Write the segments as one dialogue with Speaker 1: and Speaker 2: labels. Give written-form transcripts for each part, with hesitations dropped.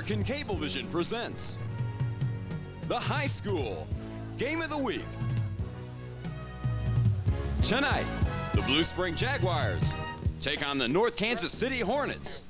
Speaker 1: American Cablevision presents the High School Game of the Week. Tonight, the Blue Spring Jaguars take on the North Kansas City Hornets.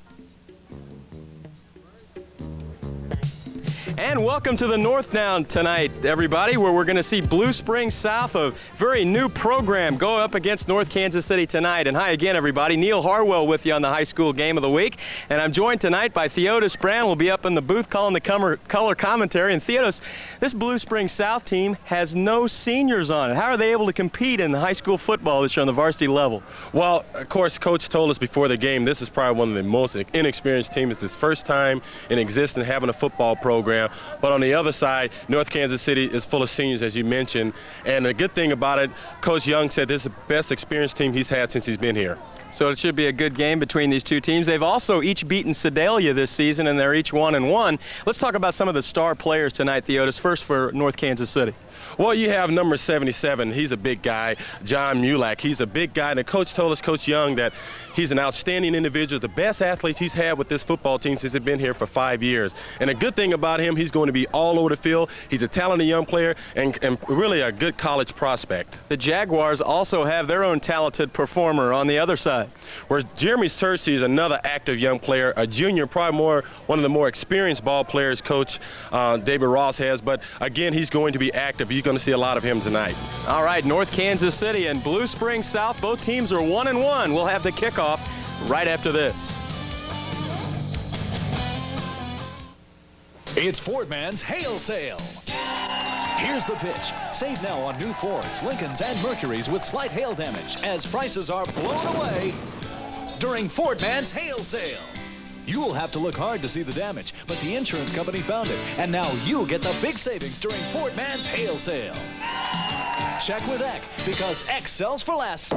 Speaker 2: And welcome to the Northdown tonight, everybody, where we're going to see Blue Spring South, a very new program, go up against North Kansas City tonight. And hi again, everybody. Neil Harwell with you on the High School Game of the Week. And I'm joined tonight by Theodis Brand. We'll be up in the booth calling the color commentary. And Theodis, this Blue Spring South team has no seniors on it. How are they able to compete in the high school football this year on the varsity level?
Speaker 3: Well, of course, Coach told us before the game this is probably one of the most inexperienced teams. It's his first time in existence having a football program. But on the other side, North Kansas City is full of seniors, as you mentioned. And the good thing about it, Coach Young said this is the best experienced team he's had since he's been here.
Speaker 2: So it should be a good game between these two teams. They've also each beaten Sedalia this season, and they're each 1-1. Let's talk about some of the star players tonight, Theodis. First for North Kansas City.
Speaker 3: Well, you have number 77. He's a big guy, John Mulak. He's a big guy, and the coach told us, Coach Young, that he's an outstanding individual, the best athlete he's had with this football team since he's been here for 5 years. And a good thing about him, he's going to be all over the field. He's a talented young player and really a good college prospect.
Speaker 2: The Jaguars also have their own talented performer on the other side.
Speaker 3: Where Jeremy Searcy is another active young player, a junior, probably one of the more experienced ball players Coach David Ross has. But again, he's going to be active. You're going to see a lot of him tonight.
Speaker 2: All right, North Kansas City and Blue Spring South, both teams are 1-1. We'll have the kickoff right after this.
Speaker 4: It's Ford Man's Hail Sale. Here's the pitch. Save now on new Fords, Lincolns, and Mercurys with slight hail damage as prices are blown away during Ford Man's Hail Sale. You will have to look hard to see the damage, but the insurance company found it, and now you get the big savings during Ford Man's Hail Sale. Check with Eck, because Eck sells for less.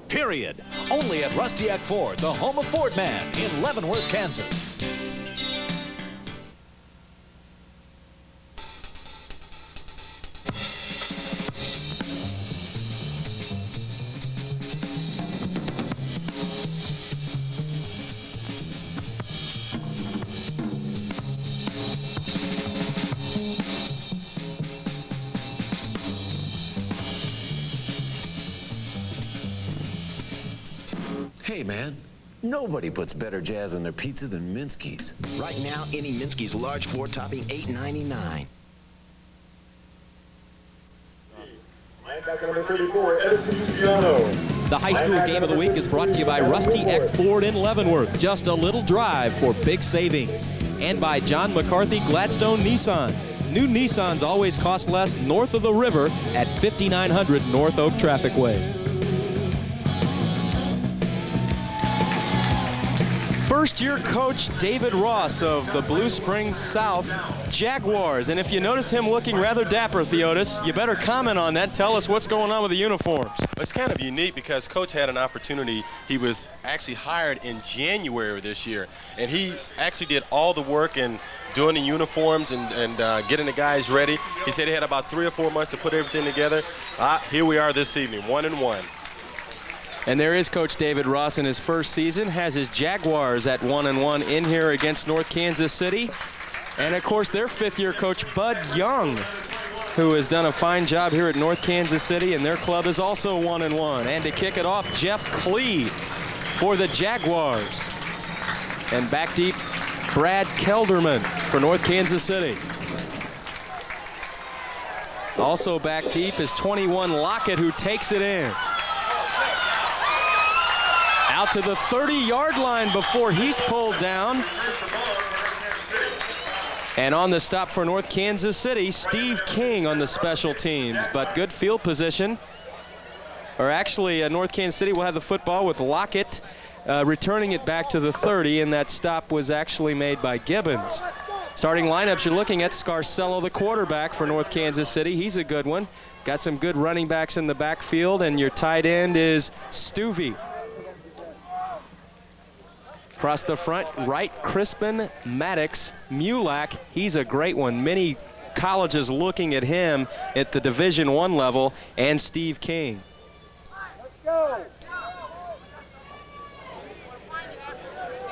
Speaker 4: Period. Only at Rusty Eck Ford, the home of Ford Man in Leavenworth, Kansas.
Speaker 5: Hey, man, nobody puts better jazz on their pizza than Minsky's.
Speaker 6: Right now, any Minsky's large 4-topping, $8.99.
Speaker 7: The High School Game of the Week is brought to you by Rusty Eck Ford in Leavenworth. Just a little drive for big savings. And by John McCarthy Gladstone Nissan. New Nissans always cost less north of the river at 5900 North Oak Traffic Way.
Speaker 2: First-year coach David Ross of the Blue Spring South Jaguars. And if you notice him looking rather dapper, Theodis, you better comment on that. Tell us what's going on with the uniforms.
Speaker 3: It's kind of unique because Coach had an opportunity. He was actually hired in January this year, and he actually did all the work in doing the uniforms and getting the guys ready. He said he had about 3 or 4 months to put everything together. Here we are this evening, 1-1.
Speaker 2: And there is Coach David Ross in his first season, has his Jaguars at 1-1 in here against North Kansas City. And of course their fifth-year coach Bud Young, who has done a fine job here at North Kansas City, and their club is also 1-1. And to kick it off, Jeff Klee for the Jaguars. And back deep, Brad Kelderman for North Kansas City. Also back deep is 21 Lockett, who takes it in. Out to the 30-yard line before he's pulled down. And on the stop for North Kansas City, Steve King on the special teams. But good field position. Or actually, North Kansas City will have the football with Lockett returning it back to the 30, and that stop was actually made by Gibbons. Starting lineups you're looking at: Scarcello, the quarterback for North Kansas City. He's a good one. Got some good running backs in the backfield, and your tight end is Stuvey. Across the front, right, Crispin, Maddox, Mulak. He's a great one. Many colleges looking at him at the Division I level, and Steve King.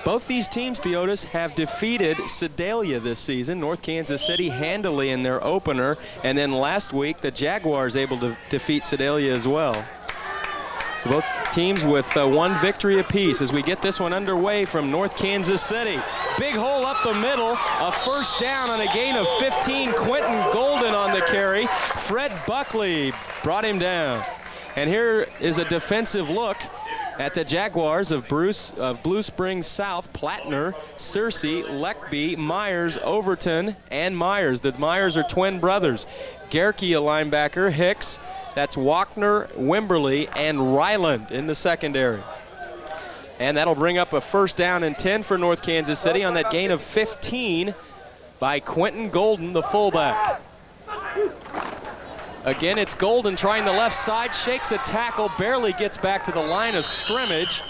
Speaker 2: Both these teams, Theotis, have defeated Sedalia this season. North Kansas City handily in their opener, and then last week the Jaguars able to defeat Sedalia as well. So both teams with one victory apiece as we get this one underway from North Kansas City. Big hole up the middle, a first down on a gain of 15. Quentin Golden on the carry. Fred Buckley brought him down. And here is a defensive look at the Jaguars of Blue Springs South. Plattner, Searcy, Leckby, Myers, Overton, and Myers. The Myers are twin brothers. Gerke, a linebacker, Hicks, that's Walkner, Wimberly, and Ryland in the secondary. And that'll bring up a first down and 10 for North Kansas City on that gain of 15 by Quentin Golden, the fullback. Again, it's Golden trying the left side, shakes a tackle, barely gets back to the line of scrimmage.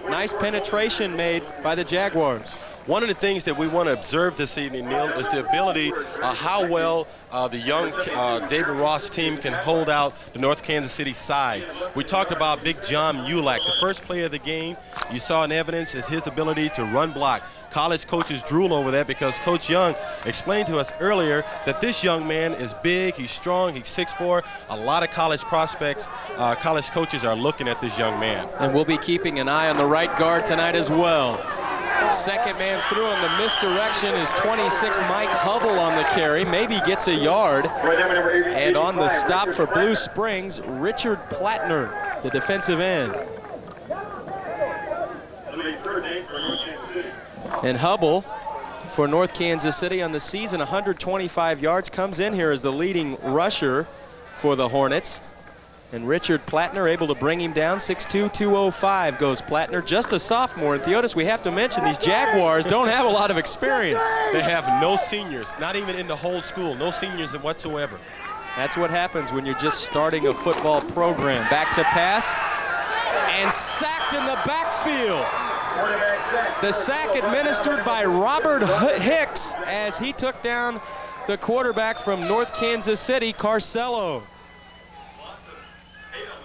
Speaker 2: Nice penetration made by the Jaguars.
Speaker 3: One of the things that we want to observe this evening, Neil, is the ability, how well the young David Ross team can hold out the North Kansas City size. We talked about Big John Mulak, the first player of the game. You saw in evidence is his ability to run block. College coaches drool over that because Coach Young explained to us earlier that this young man is big, he's strong, he's 6'4". A lot of college prospects, college coaches are looking at this young man.
Speaker 2: And we'll be keeping an eye on the right guard tonight as well. Second man through on the misdirection is 26 Mike Hubble on the carry, maybe gets a yard. And on the stop for Blue Springs, Richard Plattner, the defensive end. And Hubble for North Kansas City on the season, 125 yards, comes in here as the leading rusher for the Hornets. And Richard Plattner able to bring him down. 6'2", 205 goes Plattner, just a sophomore. And Theotis, we have to mention these Jaguars don't have a lot of experience.
Speaker 3: They have no seniors, not even in the whole school, no seniors whatsoever.
Speaker 2: That's what happens when you're just starting a football program. Back to pass, and sacked in the backfield. The sack administered by Robert Hicks as he took down the quarterback from North Kansas City, Carcello.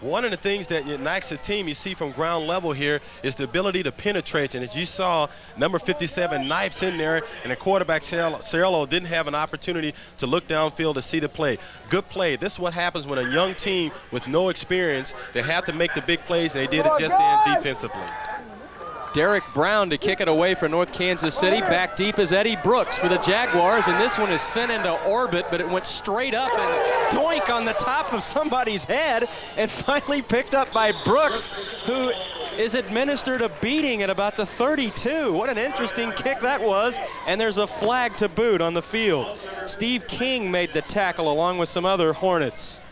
Speaker 3: One of the things that knocks the team you see from ground level here is the ability to penetrate. And as you saw, number 57 knifes in there, and the quarterback, Cirillo, didn't have an opportunity to look downfield to see the play. Good play. This is what happens when a young team with no experience, they have to make the big plays, and they did it just then defensively.
Speaker 2: Derek Brown to kick it away for North Kansas City. Back deep is Eddie Brooks for the Jaguars, and this one is sent into orbit, but it went straight up and doink on the top of somebody's head, and finally picked up by Brooks, who is administered a beating at about the 32. What an interesting kick that was, and there's a flag to boot on the field. Steve King made the tackle along with some other Hornets.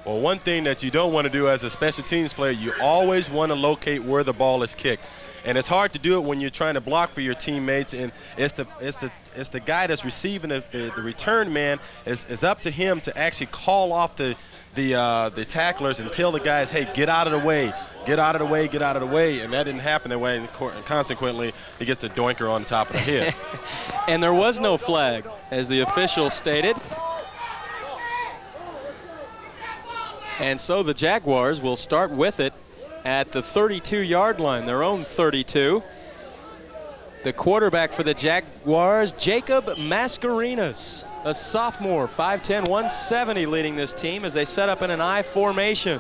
Speaker 3: Well, one thing that you don't want to do as a special teams player, you always want to locate where the ball is kicked. And it's hard to do it when you're trying to block for your teammates, and it's the guy that's receiving the return man. It's up to him to actually call off the tacklers and tell the guys, hey, get out of the way, get out of the way, get out of the way. And that didn't happen that way, and consequently, he gets the doinker on top of the head.
Speaker 2: And there was no flag, as the official stated. And so the Jaguars will start with it at the 32-yard line, their own 32. The quarterback for the Jaguars, Jacob Mascarenas, a sophomore, 5'10", 170, leading this team as they set up in an I formation.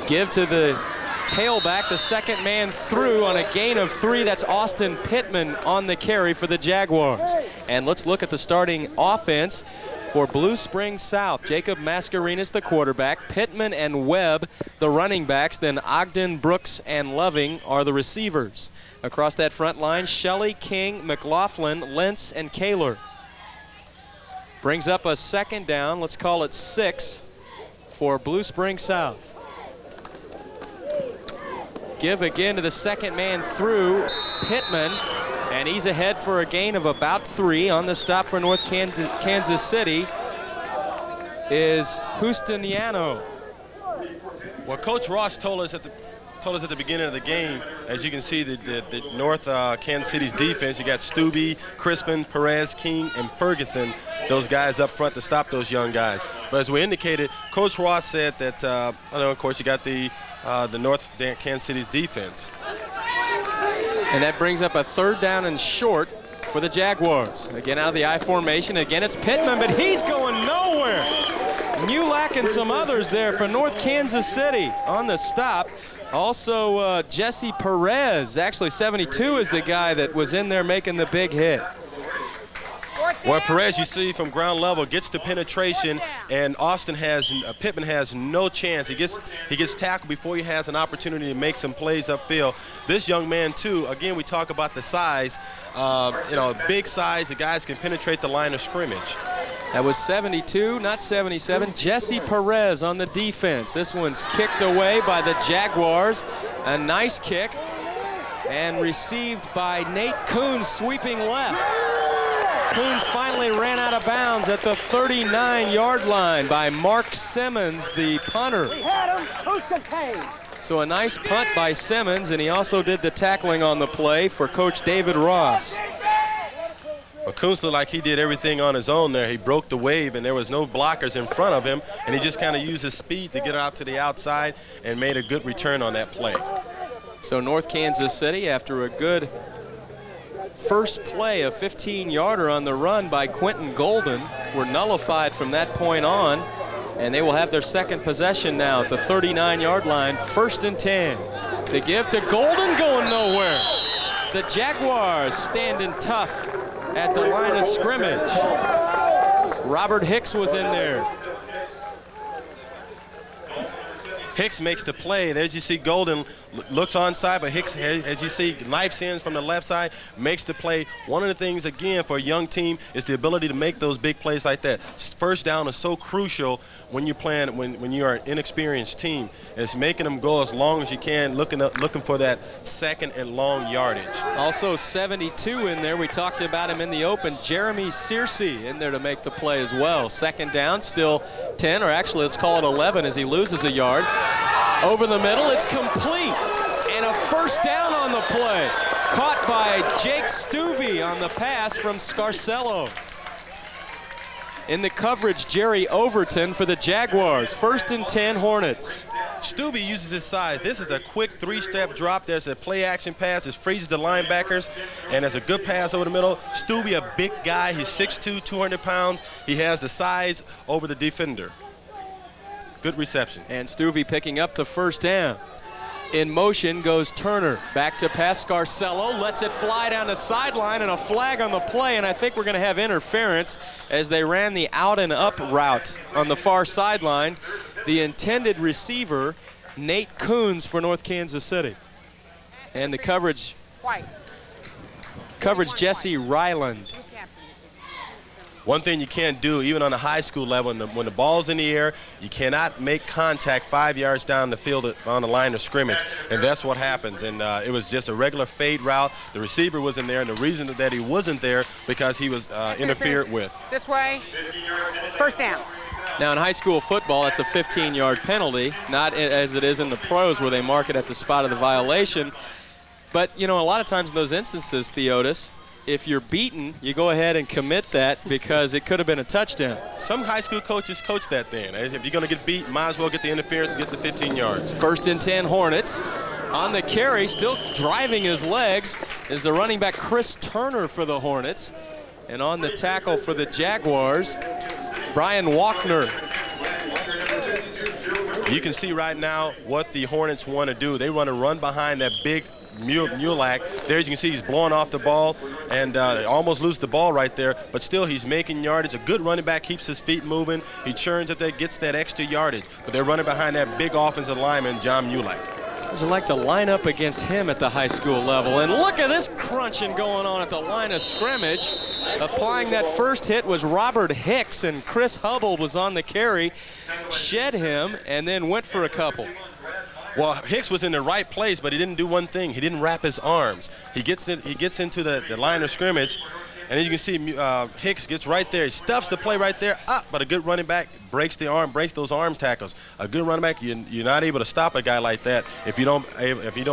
Speaker 2: Give to the tailback, the second man through on a gain of 3. That's Austin Pittman on the carry for the Jaguars. And let's look at the starting offense. For Blue Springs South, Jacob Mascarenas, the quarterback, Pittman and Webb, the running backs, then Ogden, Brooks, and Loving are the receivers. Across that front line, Shelley, King, McLaughlin, Lentz, and Kaler. Brings up a second down, let's call it 6 for Blue Springs South. Give again to the second man through, Pittman. And he's ahead for a gain of about 3. On the stop for North Kansas City is Justiniano.
Speaker 3: Well, Coach Ross told us at the beginning of the game, as you can see, the North Kansas City's defense, you got Stubbe, Crispin, Perez, King, and Ferguson, those guys up front to stop those young guys. But as we indicated, Coach Ross said that, of course, you got the the North Kansas City's defense.
Speaker 2: And that brings up a 3rd down and short for the Jaguars. Again, out of the I formation. Again, it's Pittman, but he's going nowhere. Mulak and some others there for North Kansas City on the stop. Also, Jesse Perez, actually 72 is the guy that was in there making the big hit.
Speaker 3: Well, Perez, you see from ground level, gets the penetration, and Pittman has no chance. He gets tackled before he has an opportunity to make some plays upfield. This young man, too, again, we talk about the size. Big size, the guys can penetrate the line of scrimmage.
Speaker 2: That was 72, not 77. Jesse Perez on the defense. This one's kicked away by the Jaguars. A nice kick, and received by Nate Coons, sweeping left. Coons finally ran out of bounds at the 39-yard line by Mark Simmons, the punter.
Speaker 8: We had him. Who's the pain?
Speaker 2: So a nice punt by Simmons, and he also did the tackling on the play for Coach David Ross.
Speaker 3: Well, Coons looked like he did everything on his own there. He broke the wave, and there was no blockers in front of him, and he just kind of used his speed to get out to the outside and made a good return on that play.
Speaker 2: So North Kansas City, after a good first play, a 15-yarder on the run by Quentin Golden, were nullified from that point on, and they will have their second possession now at the 39-yard line, 1st and 10. The give to Golden, going nowhere. The Jaguars standing tough at the line of scrimmage. Robert Hicks was in there.
Speaker 3: Hicks makes the play. There you see Golden looks onside, but Hicks, as you see, knifes in from the left side, makes the play. One of the things, again, for a young team is the ability to make those big plays like that. First down is so crucial when you're playing, when you are an inexperienced team. It's making them go as long as you can, looking for that 2nd and long yardage.
Speaker 2: Also 72 in there. We talked about him in the open. Jeremy Searcy in there to make the play as well. 2nd down, still 10, or actually let's call it 11 as he loses a yard. Over the middle, it's complete. And a 1st down on the play. Caught by Jake Stuvey on the pass from Scarcello. In the coverage, Jerry Overton for the Jaguars. 1st and 10, Hornets.
Speaker 3: Stuvey uses his size. This is a quick 3-step drop. There's a play-action pass. It freezes the linebackers, and it's a good pass over the middle. Stuvey, a big guy. He's 6'2", 200 pounds. He has the size over the defender. Good reception.
Speaker 2: And Stuvey picking up the 1st down. In motion goes Turner. Back to pass Scarcello. Lets it fly down the sideline, and a flag on the play, and I think we're going to have interference as they ran the out and up route on the far sideline. The intended receiver, Nate Coons for North Kansas City. And the coverage, Jesse Ryland.
Speaker 3: One thing you can't do, even on a high school level, when the ball's in the air, you cannot make contact 5 yards down the field on the line of scrimmage, and that's what happens. And it was just a regular fade route. The receiver wasn't there, and the reason that he wasn't there because he was interfered with.
Speaker 8: This way. 1st down.
Speaker 2: Now in high school football, that's a 15-yard penalty, not as it is in the pros where they mark it at the spot of the violation. But, you know, a lot of times in those instances, Theotis, if you're beaten, you go ahead and commit that because it could have been a touchdown.
Speaker 3: Some high school coaches coach that then. If you're going to get beat, might as well get the interference and get the 15 yards.
Speaker 2: 1st and 10, Hornets. On the carry, still driving his legs, is the running back Chris Turner for the Hornets. And on the tackle for the Jaguars, Brian Walkner.
Speaker 3: You can see right now what the Hornets want to do. They want to run behind that big Mulak. There you can see he's blowing off the ball and almost lose the ball right there, but still he's making yardage. A good running back keeps his feet moving. He churns it there, gets that extra yardage, but they're running behind that big offensive lineman, John Mulak.
Speaker 2: What was it like to line up against him at the high school level? And look at this crunching going on at the line of scrimmage. Applying that first hit was Robert Hicks, and Chris Hubble was on the carry, shed him, and then went for a couple.
Speaker 3: Well, Hicks was in the right place, but he didn't do one thing. He didn't wrap his arms. He gets into the line of scrimmage, and as you can see, Hicks gets right there. He stuffs the play right there, but a good running back breaks those arm tackles. A good running back, you're not able to stop a guy like that if you don't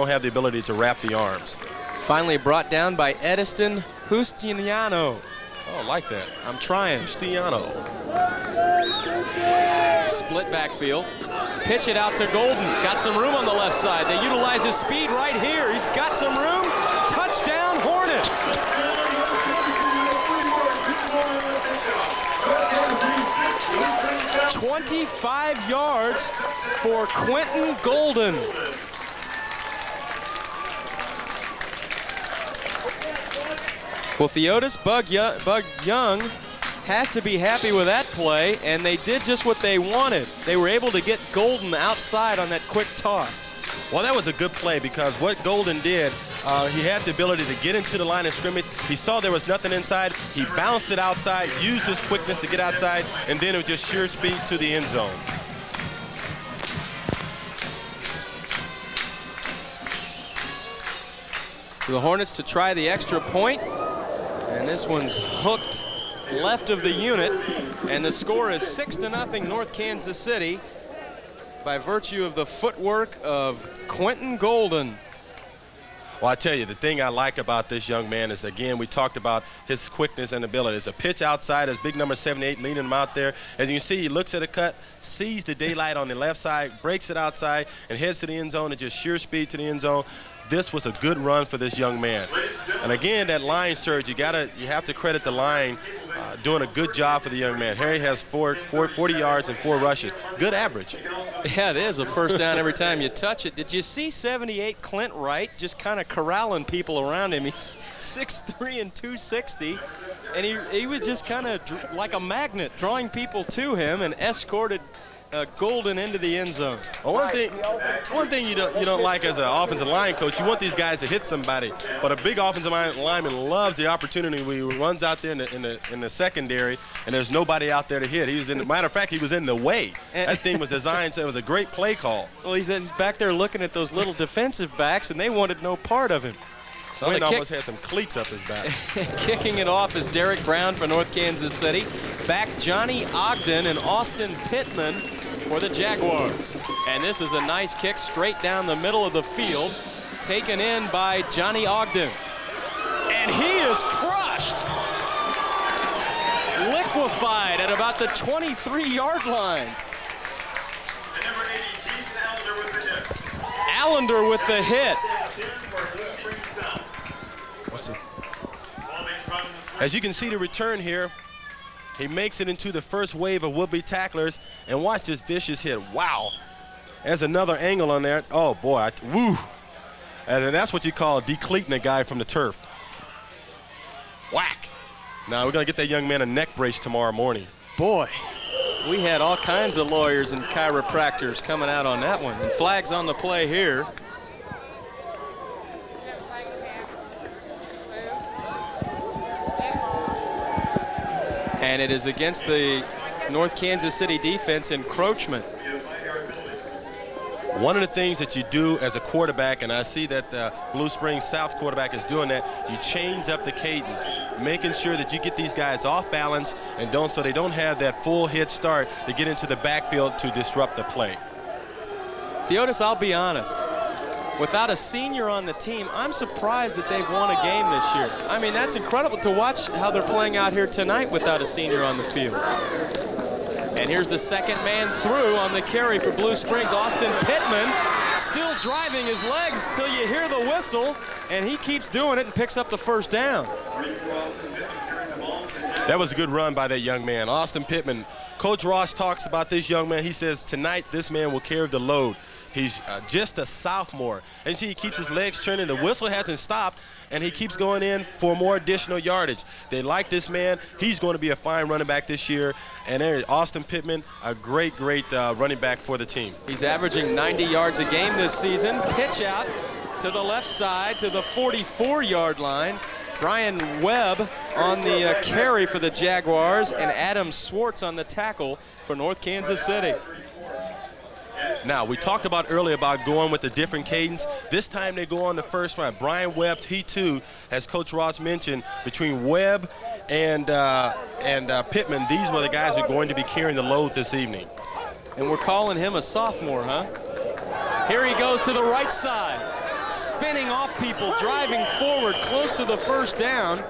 Speaker 3: have the ability to wrap the arms.
Speaker 2: Finally brought down by Ediston Justiniano.
Speaker 3: Oh, like that.
Speaker 2: I'm trying.
Speaker 3: Cristiano.
Speaker 2: Split backfield. Pitch it out to Golden. Got some room on the left side. They utilize his speed right here. He's got some room. Touchdown, Hornets. 25 yards for Quentin Golden. Well, Theodis Bug Young has to be happy with that play, and they did just what they wanted. They were able to get Golden outside on that quick toss.
Speaker 3: Well, that was a good play because what Golden did, he had the ability to get into the line of scrimmage. He saw there was nothing inside. He bounced it outside, used his quickness to get outside, and then it was just sheer speed to the end zone.
Speaker 2: So the Hornets to try the extra point, and this one's hooked left of the unit, and the score is 6-0 North Kansas City by virtue of the footwork of Quentin Golden.
Speaker 3: Well, I tell you, the thing I like about this young man is, again, we talked about his quickness and ability. It's a pitch outside, as big number 78 leading him out there. As you can see, he looks at a cut, sees the daylight on the left side, breaks it outside, and heads to the end zone and just sheer speed to the end zone. This was a good run for this young man. And again, that line surge, you have to credit the line doing a good job for the young man. Harry has 40 yards and 4 rushes. Good average.
Speaker 2: Yeah, it is a first down every time you touch it. Did you see 78 Clint Wright just kind of corralling people around him? He's 6'3" and 260, and he was just kind of like a magnet, drawing people to him and escorted Golden into the end zone.
Speaker 3: Well, one thing you don't like as an offensive line coach, you want these guys to hit somebody. But a big offensive lineman loves the opportunity when he runs out there in the secondary and there's nobody out there to hit. Matter of fact, he was in the way. That thing was designed, so it was a great play call.
Speaker 2: Well, he's back there looking at those little defensive backs, and they wanted no part of him.
Speaker 3: Well, almost had some cleats up his back.
Speaker 2: Kicking it off is Derek Brown for North Kansas City. Back Johnny Ogden and Austin Pittman for the Jaguars. And this is a nice kick straight down the middle of the field, taken in by Johnny Ogden. And he is crushed. Liquefied at about the 23-yard line. Allender with the hit.
Speaker 3: As you can see the return here, he makes it into the first wave of would-be tacklers, and watch this vicious hit. Wow. There's another angle on there. Oh, boy. Woo. And that's what you call decleating a guy from the turf. Whack. Now, we're going to get that young man a neck brace tomorrow morning.
Speaker 2: Boy, we had all kinds of lawyers and chiropractors coming out on that one. And flags on the play here. And it is against the North Kansas City defense encroachment.
Speaker 3: One of the things that you do as a quarterback, and I see that the Blue Springs South quarterback is doing that, you change up the cadence, making sure that you get these guys off balance and so they don't have that full head start to get into the backfield to disrupt the play.
Speaker 2: Theodis, I'll be honest. Without a senior on the team, I'm surprised that they've won a game this year. I mean, that's incredible to watch how they're playing out here tonight without a senior on the field. And here's the second man through on the carry for Blue Springs. Austin Pittman still driving his legs till you hear the whistle, and he keeps doing it and picks up the first down.
Speaker 3: That was a good run by that young man, Austin Pittman. Coach Ross talks about this young man. He says, tonight this man will carry the load. He's just a sophomore. And you see he keeps his legs turning. The whistle hasn't stopped, and he keeps going in for more additional yardage. They like this man. He's going to be a fine running back this year. And there is Austin Pittman, a great running back for the team.
Speaker 2: He's averaging 90 yards a game this season. Pitch out to the left side to the 44-yard line. Brian Webb on the carry for the Jaguars, and Adam Swartz on the tackle for North Kansas City.
Speaker 3: Now, we talked about earlier about going with the different cadence. This time they go on the first run. Brian Webb, he too, as Coach Ross mentioned, between Webb and Pittman, these were the guys who are going to be carrying the load this evening.
Speaker 2: And we're calling him a sophomore, huh? Here he goes to the right side. spinning off people, driving forward close to the first down,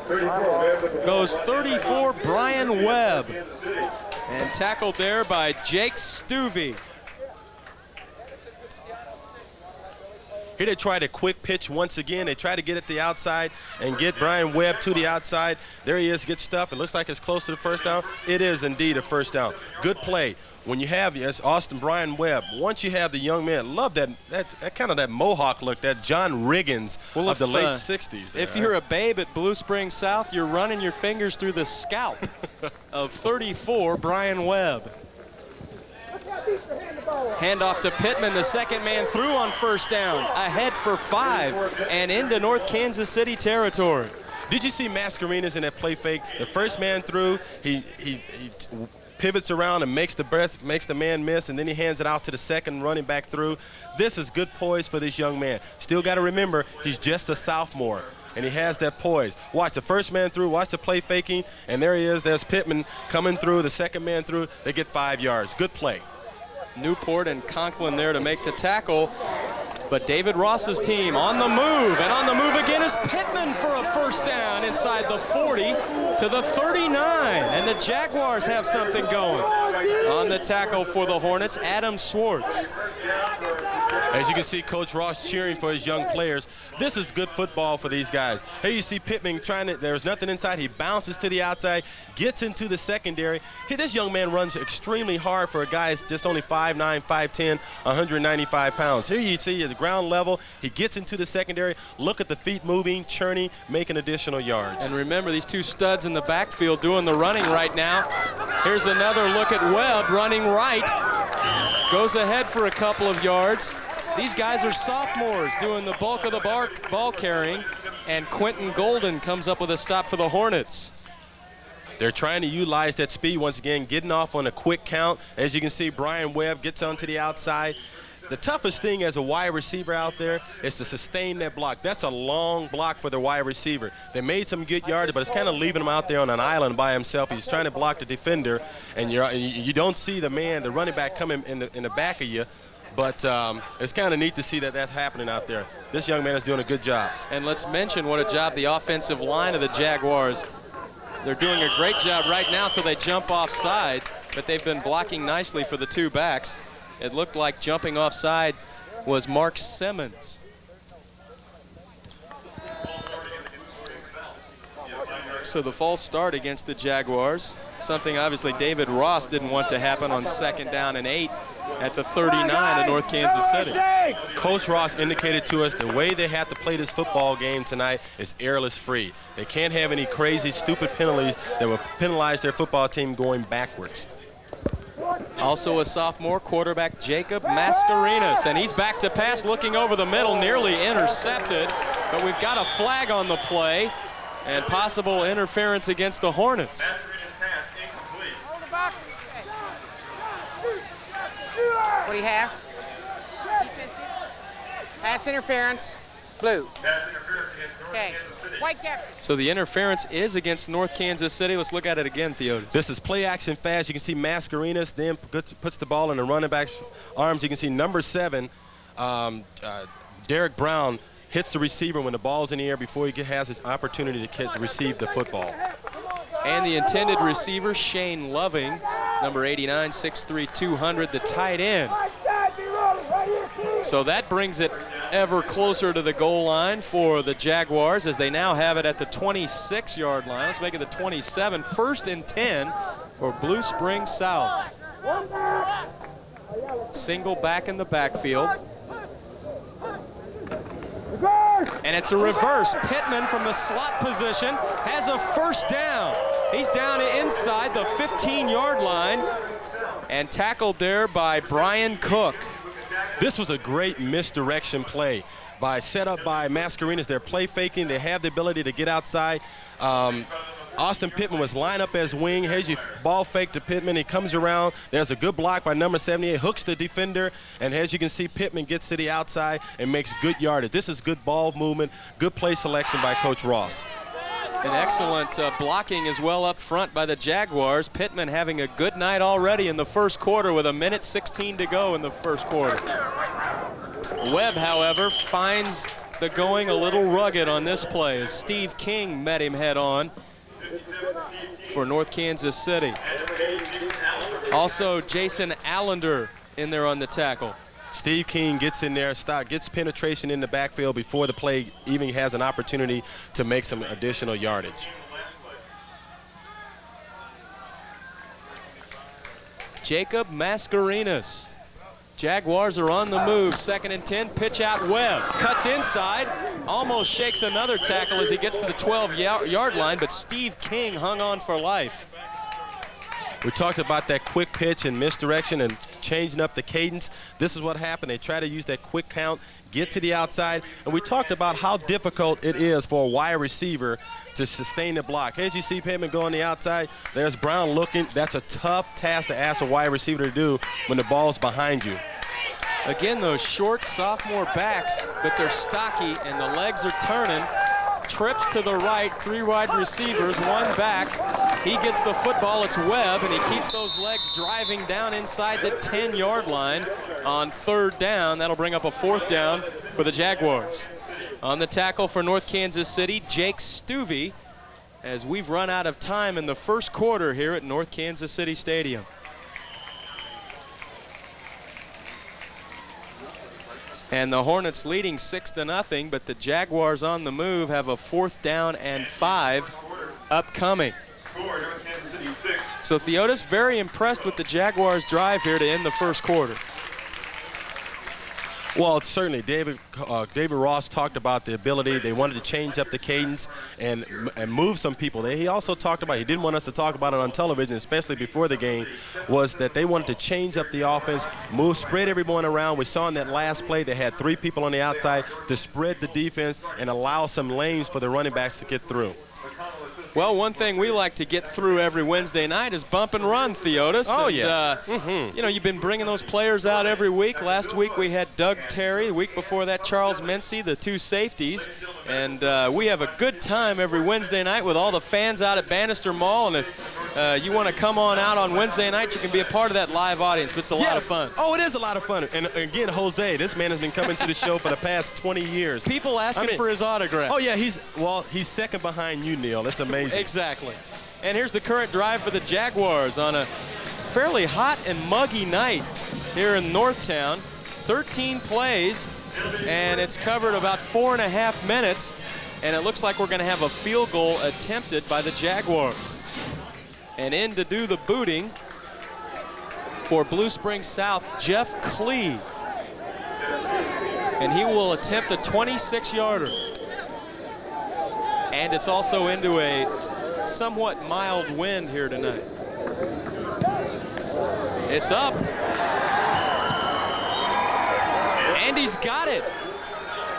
Speaker 2: goes 34, Brian Webb. And tackled there by Jake Stuvey.
Speaker 3: Here they tried a quick pitch once again. They try to get at the outside and get Brian Webb to the outside. There he is, gets stuff. It looks like it's close to the first down. It is indeed a first down. Good play. When you have, yes, Brian Webb, once you have the young man, love that kind of that mohawk look, that John Riggins of the late 60s. There,
Speaker 2: if you're a babe at Blue Springs South, you're running your fingers through the scalp of 34, Brian Webb. Handoff to Pittman, the second man through on first down, ahead for 5 and into North Kansas City territory.
Speaker 3: Did you see Mascarenas in that play fake? The first man through, he pivots around and makes the man miss, and then he hands it out to the second running back through. This is good poise for this young man. Still got to remember, he's just a sophomore, and he has that poise. Watch the first man through, watch the play faking, and there he is. There's Pittman coming through, the second man through. They get 5 yards. Good play.
Speaker 2: Newport and Conklin there to make the tackle. But David Ross's team on the move, and on the move again is Pittman for a first down inside the 40 to the 39. And the Jaguars have something going. On the tackle for the Hornets, Adam Schwartz.
Speaker 3: As you can see, Coach Ross cheering for his young players. This is good football for these guys. Here you see Pittman there's nothing inside. He bounces to the outside, gets into the secondary. Here, this young man runs extremely hard for a guy that's just only 5'9", 5'10", 195 pounds. Here you see at the ground level, he gets into the secondary. Look at the feet moving, churning, making additional yards.
Speaker 2: And remember, these two studs in the backfield doing the running right now. Here's another look at Webb running right. Goes ahead for a couple of yards. These guys are sophomores doing the bulk of the ball carrying, and Quentin Golden comes up with a stop for the Hornets.
Speaker 3: They're trying to utilize that speed once again, getting off on a quick count. As you can see, Brian Webb gets onto the outside. The toughest thing as a wide receiver out there is to sustain that block. That's a long block for the wide receiver. They made some good yards, but it's kind of leaving him out there on an island by himself. He's trying to block the defender, and you don't see the running back coming in the back of you. But it's kind of neat to see that that's happening out there. This young man is doing a good job.
Speaker 2: And let's mention what a job the offensive line of the Jaguars. They're doing a great job right now till they jump off sides, but they've been blocking nicely for the two backs. It looked like jumping offside was Mark Simmons. So the false start against the Jaguars, something obviously David Ross didn't want to happen on 2nd down and 8 at the 39 of North Kansas City.
Speaker 3: Coach Ross indicated to us the way they have to play this football game tonight is airless free. They can't have any crazy, stupid penalties that will penalize their football team going backwards.
Speaker 2: Also a sophomore quarterback, Jacob Mascarenas, and he's back to pass, looking over the middle, nearly intercepted, but we've got a flag on the play and possible interference against the Hornets.
Speaker 8: What do you have? Pass interference. Blue. Okay. White cap.
Speaker 2: So the interference is against North Kansas City. Let's look at it again, Theotis.
Speaker 3: This is play action fast. You can see Mascarenas then puts the ball in the running back's arms. You can see number 7, Derek Brown, hits the receiver when the ball's in the air before he has his opportunity to receive the football.
Speaker 2: And the intended receiver, Shane Loving, number 89, 6'3", 200, the tight end. So that brings it ever closer to the goal line for the Jaguars, as they now have it at the 26-yard line. Let's make it the 27. 1st and 10 for Blue Springs South. Single back in the backfield. And it's a reverse. Pittman from the slot position has a first down. He's down inside the 15-yard line and tackled there by Brian Cook.
Speaker 3: This was a great misdirection play set up by Mascarenas. They're play faking. They have the ability to get outside. Austin Pittman was lined up as wing. Here's your ball fake to Pittman. He comes around. There's a good block by number 78. Hooks the defender. And as you can see, Pittman gets to the outside and makes good yardage. This is good ball movement, good play selection by Coach Ross.
Speaker 2: An excellent blocking as well up front by the Jaguars. Pittman having a good night already in the first quarter with 1:16 to go in the first quarter. Webb, however, finds the going a little rugged on this play as Steve King met him head on for North Kansas City. Also, Jason Allender in there on the tackle.
Speaker 3: Steve King gets in there, gets penetration in the backfield before the play even has an opportunity to make some additional yardage.
Speaker 2: Jacob Mascarenas. Jaguars are on the move. 2nd and 10, pitch out Webb. Cuts inside, almost shakes another tackle as he gets to the 12-yard line, but Steve King hung on for life.
Speaker 3: We talked about that quick pitch and misdirection and changing up the cadence. This is what happened. They try to use that quick count, get to the outside, and we talked about how difficult it is for a wide receiver to sustain the block. As you see Pittman go on the outside, there's Brown looking. That's a tough task to ask a wide receiver to do when the ball's behind you.
Speaker 2: Again, those short sophomore backs, but they're stocky and the legs are turning. Trips to the right, 3 wide receivers, 1 back. He gets the football, it's Webb, and he keeps those legs driving down inside the 10-yard line on 3rd down. That'll bring up a 4th down for the Jaguars. On the tackle for North Kansas City, Jake Stuvey, as we've run out of time in the first quarter here at North Kansas City Stadium. And the Hornets leading 6-0, but the Jaguars on the move have a 4th down and 5 upcoming. So Theotis very impressed with the Jaguars' drive here to end the first quarter.
Speaker 3: Well, certainly, David Ross talked about the ability. They wanted to change up the cadence and move some people. He also talked about, he didn't want us to talk about it on television, especially before the game, was that they wanted to change up the offense, spread everyone around. We saw in that last play they had 3 people on the outside to spread the defense and allow some lanes for the running backs to get through.
Speaker 2: Well, one thing we like to get through every Wednesday night is bump and run, Theotis.
Speaker 3: Oh,
Speaker 2: and,
Speaker 3: yeah.
Speaker 2: You know, you've been bringing those players out every week. Last week we had Doug Terry. The week before that, Charles Mincy, the 2 safeties. And we have a good time every Wednesday night with all the fans out at Bannister Mall. And if you want to come on out on Wednesday night, you can be a part of that live audience. But it's a lot of fun.
Speaker 3: Oh, it is a lot of fun. And again, Jose, this man has been coming to the show for the past 20 years.
Speaker 2: People asking for his autograph.
Speaker 3: Oh, yeah, he's second behind you, Neil. It's amazing.
Speaker 2: Exactly. And here's the current drive for the Jaguars on a fairly hot and muggy night here in Northtown. 13 plays, and it's covered about 4.5 minutes, and it looks like we're going to have a field goal attempted by the Jaguars. And in to do the booting for Blue Springs South, Jeff Klee. And he will attempt a 26-yarder. And it's also into a somewhat mild wind here tonight. It's up. And he's got it.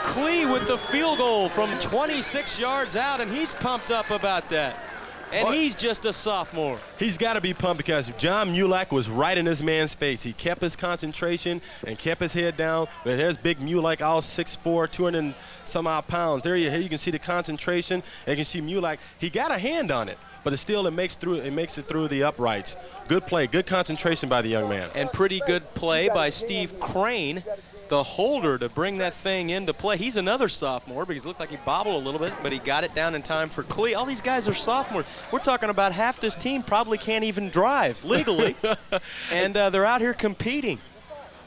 Speaker 2: Klee with the field goal from 26 yards out, and he's pumped up about that. And he's just a sophomore.
Speaker 3: He's got to be pumped because John Mulak was right in this man's face. He kept his concentration and kept his head down. But there's big Mulak, all 6'4", 200 and some odd pounds. Here you can see the concentration. And you can see Mulak. He got a hand on it, but it makes it through the uprights. Good play, good concentration by the young man.
Speaker 2: And pretty good play by Steve Crane, the holder, to bring that thing into play. He's another sophomore because it looked like he bobbled a little bit, but he got it down in time for Klee. All these guys are sophomores. We're talking about half this team probably can't even drive legally, and they're out here competing.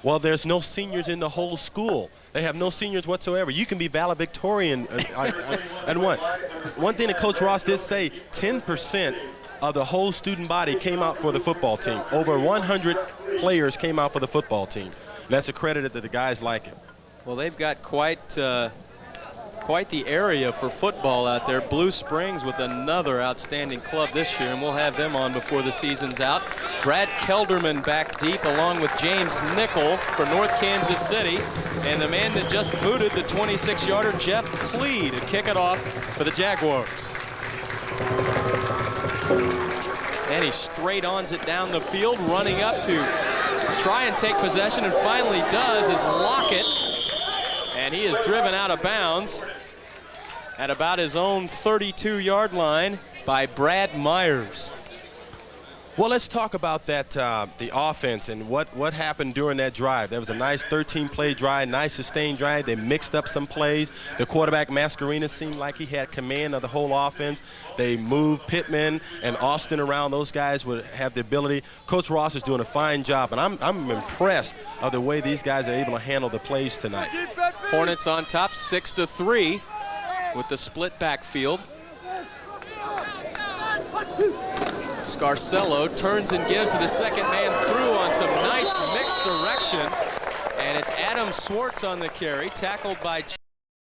Speaker 3: Well, there's no seniors in the whole school. They have no seniors whatsoever. You can be valedictorian and what? One thing that Coach Ross did say, 10% of the whole student body came out for the football team. Over 100 players came out for the football team. That's accredited that the guys like it.
Speaker 2: Well, they've got quite the area for football out there. Blue Springs with another outstanding club this year, and we'll have them on before the season's out. Brad Kelderman back deep along with James Nickel for North Kansas City, and the man that just booted the 26-yarder, Jeff Klee, to kick it off for the Jaguars. And he straight-ons it down the field, running up to try and take possession, and finally does, is Lockett. And he is driven out of bounds at about his own 32-yard line by Brad Myers.
Speaker 3: Well, let's talk about that, the offense and what happened during that drive. There was a nice 13-play drive, nice sustained drive. They mixed up some plays. The quarterback, Mascarena, seemed like he had command of the whole offense. They moved Pittman and Austin around. Those guys would have the ability. Coach Ross is doing a fine job, and I'm impressed of the way these guys are able to handle the plays tonight.
Speaker 2: Hornets on top 6-3 with the split backfield. Scarcello turns and gives to the second man through on some nice mixed direction. And it's Adam Swartz on the carry, tackled by